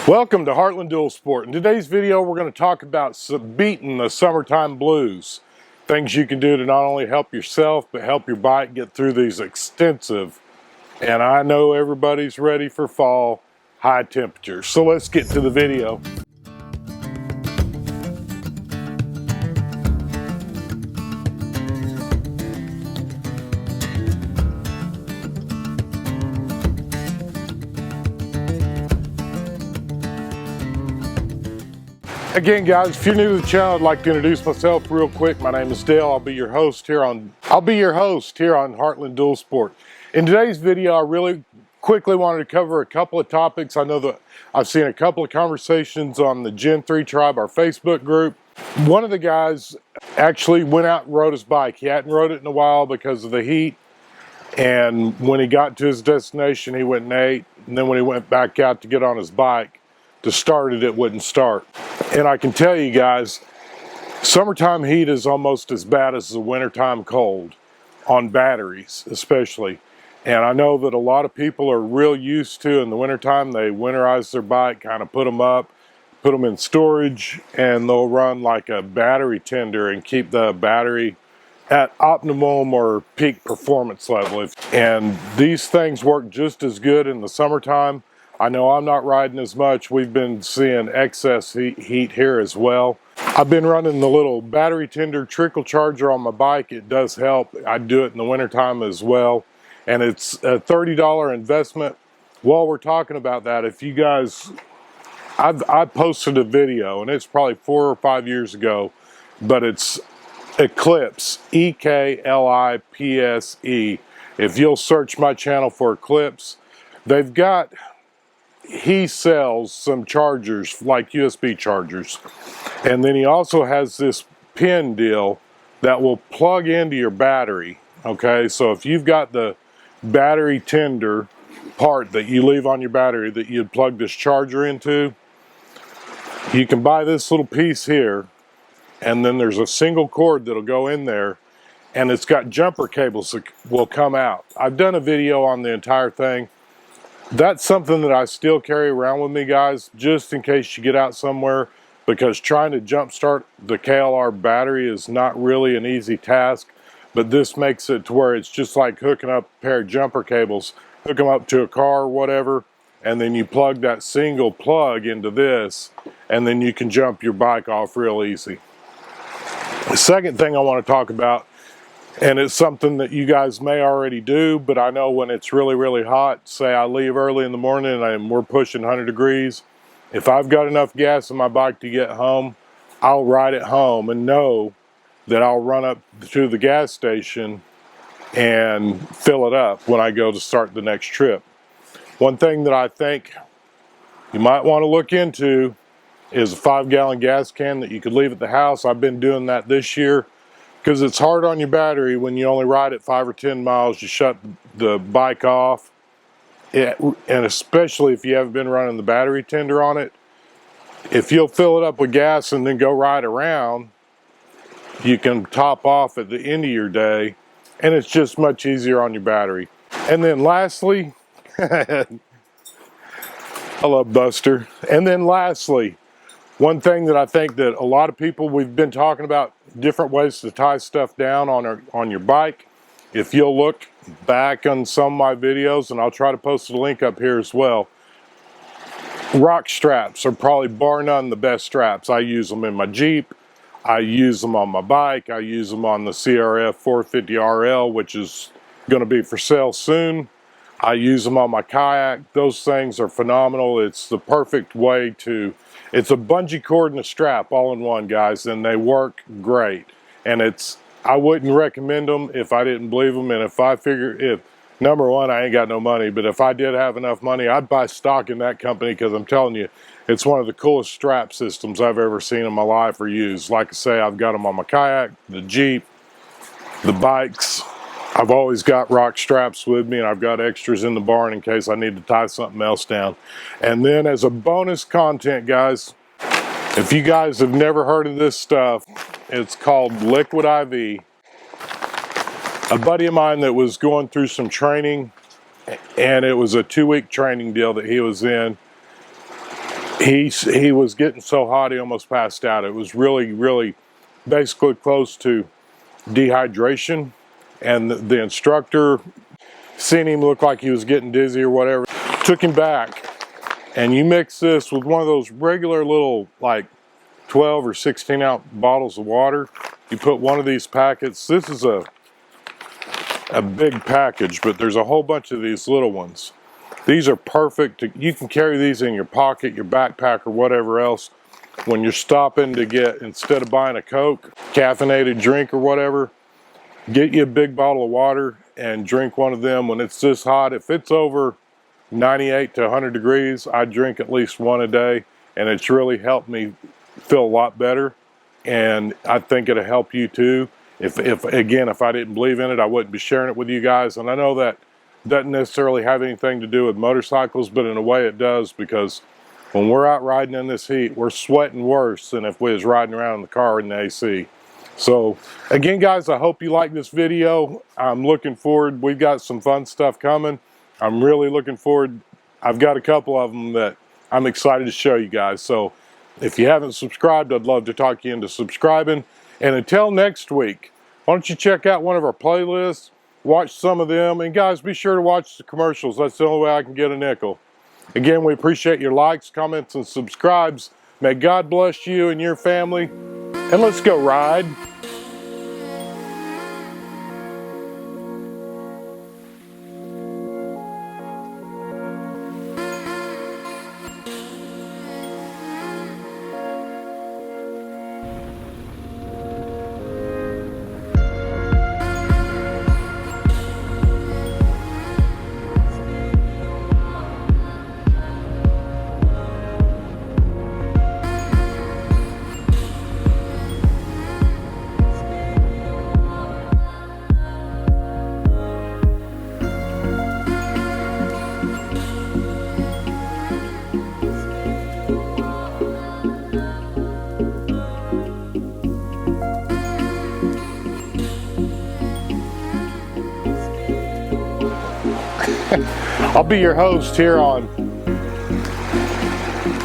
Welcome to Heartland Dual Sport. In today's video, we're going to talk about beating the summertime blues. Things you can do to not only help yourself, but help your bike get through these extensive, and I know everybody's ready for fall, high temperatures. So let's get to the video. Again, guys, if you're new to the channel, I'd like to introduce myself real quick. My name is Dale. I'll be your host here on Heartland Dual Sport. In today's video, I really quickly wanted to cover a couple of topics. I know that I've seen a couple of conversations on the Gen 3 Tribe, our Facebook group. One of the guys actually went out and rode his bike. He hadn't rode it in a while because of the heat. And when he got to his destination, he went and ate. And then when he went back out to get on his bike to start it, it wouldn't start. And I can tell you guys, summertime heat is almost as bad as the wintertime cold on batteries especially. And I know that a lot of people are real used to in the wintertime, they winterize their bike, kind of put them up, put them in storage, and they'll run like a battery tender and keep the battery at optimum or peak performance level. And these things work just as good in the summertime. I know I'm not riding as much. We've been seeing excess heat here as well. I've been running the little battery tender trickle charger on my bike. It does help. I do it in the wintertime as well. And it's a $30 investment. While we're talking about that, if you guys, I posted a video, and it's probably 4 or 5 years ago, but it's Eclipse, E-K-L-I-P-S-E. If you'll search my channel for Eclipse, he sells some chargers, like USB chargers. And then he also has this pin deal that will plug into your battery. Okay, so if you've got the battery tender part that you leave on your battery that you'd plug this charger into, you can buy this little piece here, and then there's a single cord that'll go in there, and it's got jumper cables that will come out. I've done a video on the entire thing. That's something that I still carry around with me, guys, just in case you get out somewhere, because trying to jump start the KLR battery is not really an easy task, but this makes it to where it's just like hooking up a pair of jumper cables, hook them up to a car or whatever, and then you plug that single plug into this, and then you can jump your bike off real easy. The second thing I want to talk about, and it's something that you guys may already do, but I know when it's really, really hot, say I leave early in the morning and we're pushing 100 degrees, if I've got enough gas in my bike to get home, I'll ride it home and know that I'll run up to the gas station and fill it up when I go to start the next trip. One thing that I think you might want to look into is a 5-gallon gas can that you could leave at the house. I've been doing that this year, because it's hard on your battery when you only ride it 5 or 10 miles. You shut the bike off, and especially if you haven't been running the battery tender on it. If you'll fill it up with gas and then go ride around, you can top off at the end of your day, and it's just much easier on your battery. And then lastly, I love Buster. And then lastly, one thing that I think that a lot of people, we've been talking about different ways to tie stuff down on your bike. If you'll look back on some of my videos, and I'll try to post a link up here as well, rock straps are probably bar none the best straps. I use them in my Jeep, I use them on my bike, I use them on the CFR450rl, which is going to be for sale soon. I use them on my kayak. Those things are phenomenal. It's the perfect way to, it's a bungee cord and a strap all in one, guys, and they work great. And I wouldn't recommend them if I didn't believe them. And if I figure, number one, I ain't got no money, but if I did have enough money, I'd buy stock in that company, because I'm telling you, it's one of the coolest strap systems I've ever seen in my life or used. Like I say, I've got them on my kayak, the Jeep, the bikes. I've always got rock straps with me, and I've got extras in the barn in case I need to tie something else down. And then as a bonus content, guys, if you guys have never heard of this stuff, it's called Liquid IV. A buddy of mine that was going through some training, and it was a 2-week training deal that he was in, he was getting so hot he almost passed out. It was really basically close to dehydration, and the instructor seen him look like he was getting dizzy or whatever, took him back. And you mix this with one of those regular little like 12 or 16 ounce bottles of water. You put one of these packets. This is a big package, but there's a whole bunch of these little ones. These are perfect. You can carry these in your pocket, your backpack, or whatever else when you're stopping to get, instead of buying a Coke, caffeinated drink or whatever, get you a big bottle of water and drink one of them when it's this hot. If it's over 98 to 100 degrees, I drink at least one a day, and it's really helped me feel a lot better, and I think it'll help you too. If I didn't believe in it, I wouldn't be sharing it with you guys. And I know that doesn't necessarily have anything to do with motorcycles, but in a way it does, because when we're out riding in this heat, we're sweating worse than if we was riding around in the car in the AC. So again, guys, I hope you like this video. I'm looking forward. We've got some fun stuff coming. I'm really looking forward. I've got a couple of them that I'm excited to show you guys. So if you haven't subscribed, I'd love to talk you into subscribing. And until next week, why don't you check out one of our playlists, watch some of them, and guys, be sure to watch the commercials. That's the only way I can get a nickel. Again, we appreciate your likes, comments, and subscribes. May God bless you and your family, and let's go ride. I'll be your host here on